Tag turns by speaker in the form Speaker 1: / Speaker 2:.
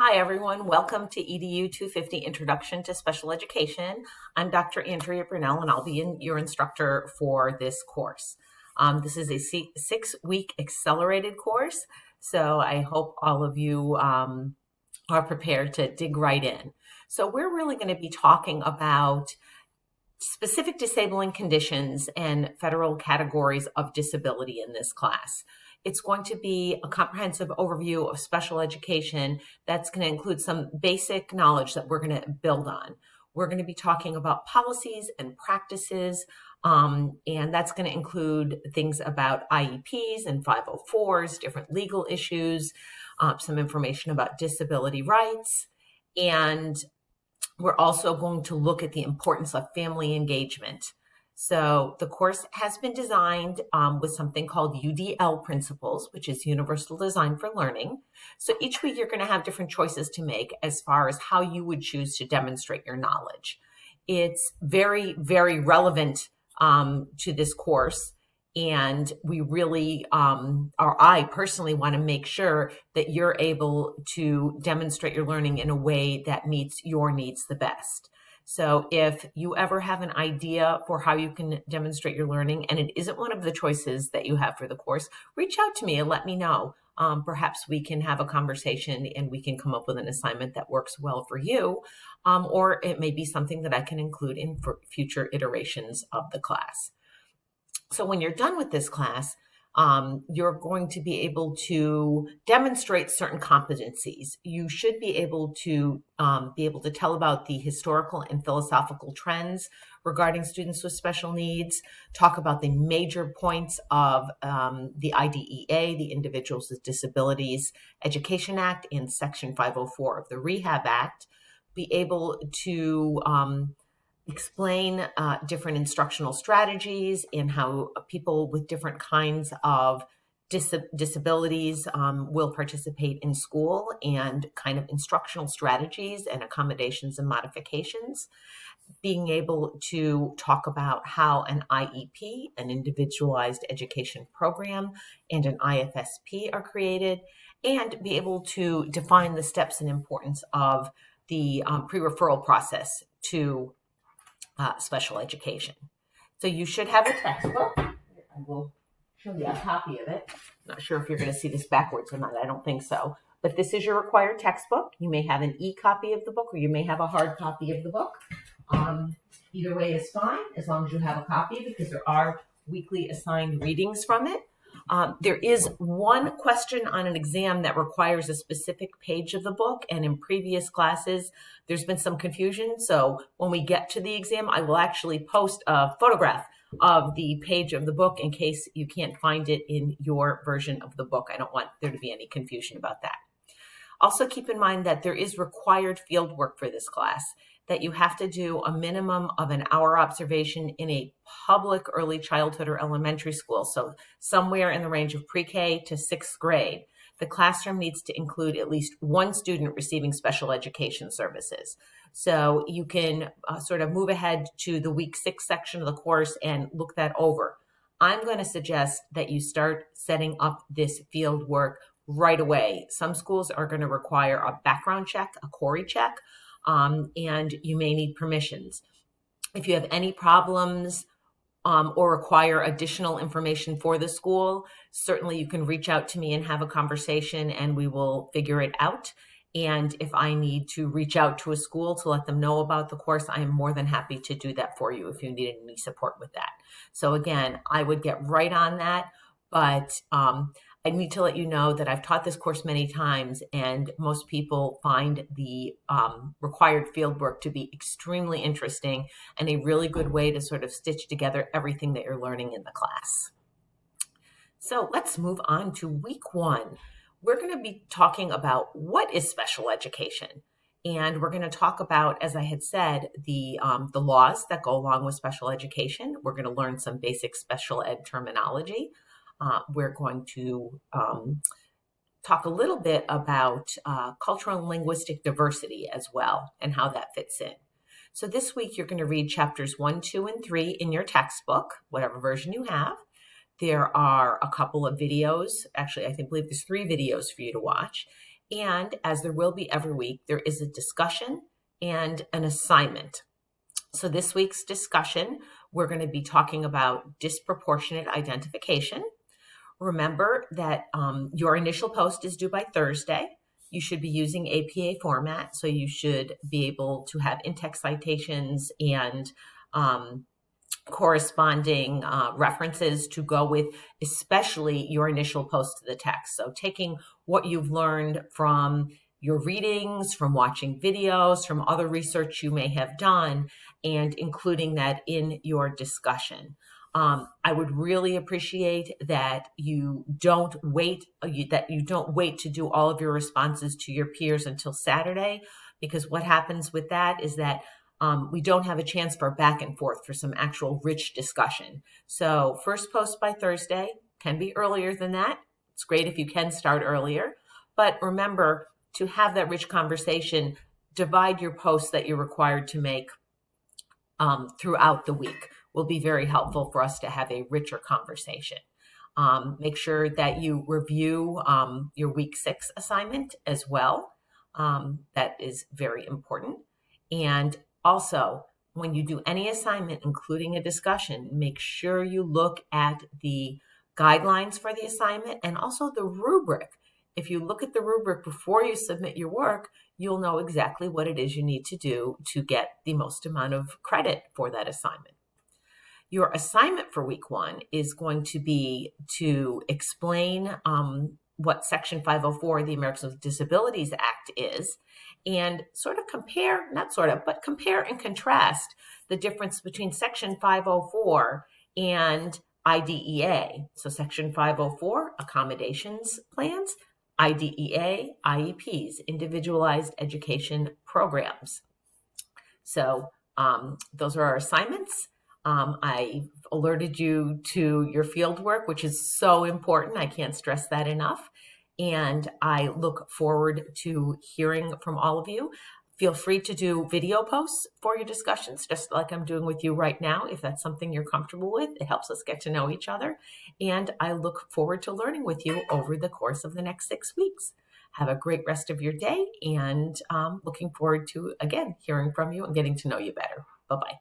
Speaker 1: Hi, everyone. Welcome to EDU 250 Introduction to Special Education. I'm Dr. Andrea Brunell, and I'll be your instructor for this course. This is a six-week accelerated course, so I hope all of you are prepared to dig right in. So we're really going to be talking about specific disabling conditions and federal categories of disability in this class. It's going to be a comprehensive overview of special education that's going to include some basic knowledge that we're going to build on. We're going to be talking about policies and practices, and that's going to include things about IEPs and 504s, different legal issues, some information about disability rights, and we're also going to look at the importance of family engagement. So the course has been designed with something called UDL principles, which is Universal Design for Learning. So each week you're going to have different choices to make as far as how you would choose to demonstrate your knowledge. It's very, very relevant to this course. And we really, or I personally want to make sure that you're able to demonstrate your learning in a way that meets your needs the best. So if you ever have an idea for how you can demonstrate your learning and it isn't one of the choices that you have for the course, reach out to me and let me know. Perhaps we can have a conversation and we can come up with an assignment that works well for you, or it may be something that I can include in for future iterations of the class. So when you're done with this class, you're going to be able to demonstrate certain competencies. You should be able to tell about the historical and philosophical trends regarding students with special needs, talk about the major points of the IDEA, the Individuals with Disabilities Education Act, and Section 504 of the Rehab Act, be able to explain different instructional strategies and how people with different kinds of disabilities will participate in school, and kind of instructional strategies and accommodations and modifications. Being able to talk about how an IEP, an individualized education program, and an IFSP are created, and be able to define the steps and importance of the pre-referral process to special education. So you should have a textbook. I will show you a copy of it. I'm not sure if you're going to see this backwards or not. I don't think so. But this is your required textbook. You may have an e-copy of the book, or you may have a hard copy of the book. Either way is fine, as long as you have a copy, because there are weekly assigned readings from it. There is one question on an exam that requires a specific page of the book, and in previous classes, there's been some confusion. So when we get to the exam, I will actually post a photograph of the page of the book in case you can't find it in your version of the book. I don't want there to be any confusion about that. Also keep in mind that there is required field work for this class, that you have to do a minimum of an hour observation in a public early childhood or elementary school, so somewhere in the range of pre-K to sixth grade. The classroom needs to include at least one student receiving special education services. So you can sort of move ahead to the week 6 section of the course and look that over. I'm going to suggest that you start setting up this field work right away. Some schools are going to require a background check, a Corey check, and you may need permissions. If you have any problems or require additional information for the school, certainly you can reach out to me and have a conversation, and we will figure it out. And if I need to reach out to a school to let them know about the course, I am more than happy to do that for you if you need any support with that. So again, I would get right on that, but I need to let you know that I've taught this course many times, and most people find the required fieldwork to be extremely interesting and a really good way to sort of stitch together everything that you're learning in the class. So let's move on to week 1. We're going to be talking about what is special education. And we're going to talk about, as I had said, the laws that go along with special education. We're going to learn some basic special ed terminology. We're going to talk a little bit about cultural and linguistic diversity as well, and how that fits in. So this week, you're going to read chapters 1, 2, and 3 in your textbook, whatever version you have. There are a couple of videos. Actually, I believe there's 3 videos for you to watch. And as there will be every week, there is a discussion and an assignment. So this week's discussion, we're going to be talking about disproportionate identification. Remember that your initial post is due by Thursday. You should be using APA format, so you should be able to have in-text citations and corresponding references to go with, especially your initial post to the text. So taking what you've learned from your readings, from watching videos, from other research you may have done, and including that in your discussion. I would really appreciate that you don't wait to do all of your responses to your peers until Saturday, because what happens with that is that we don't have a chance for back and forth for some actual rich discussion. So first post by Thursday, can be earlier than that. It's great if you can start earlier, but remember to have that rich conversation, divide your posts that you're required to make throughout the week. Will be very helpful for us to have a richer conversation. Make sure that you review your week 6 assignment as well. That is very important. And also, when you do any assignment, including a discussion, make sure you look at the guidelines for the assignment and also the rubric. If you look at the rubric before you submit your work, you'll know exactly what it is you need to do to get the most amount of credit for that assignment. Your assignment for week 1 is going to be to explain what Section 504 of the Americans with Disabilities Act is, and compare and contrast the difference between Section 504 and IDEA. So Section 504, accommodations plans, IDEA, IEPs, individualized education programs. So those are our assignments. I alerted you to your field work, which is so important. I can't stress that enough. And I look forward to hearing from all of you. Feel free to do video posts for your discussions, just like I'm doing with you right now, if that's something you're comfortable with. It helps us get to know each other. And I look forward to learning with you over the course of the next 6 weeks. Have a great rest of your day, and looking forward to, again, hearing from you and getting to know you better. Bye-bye.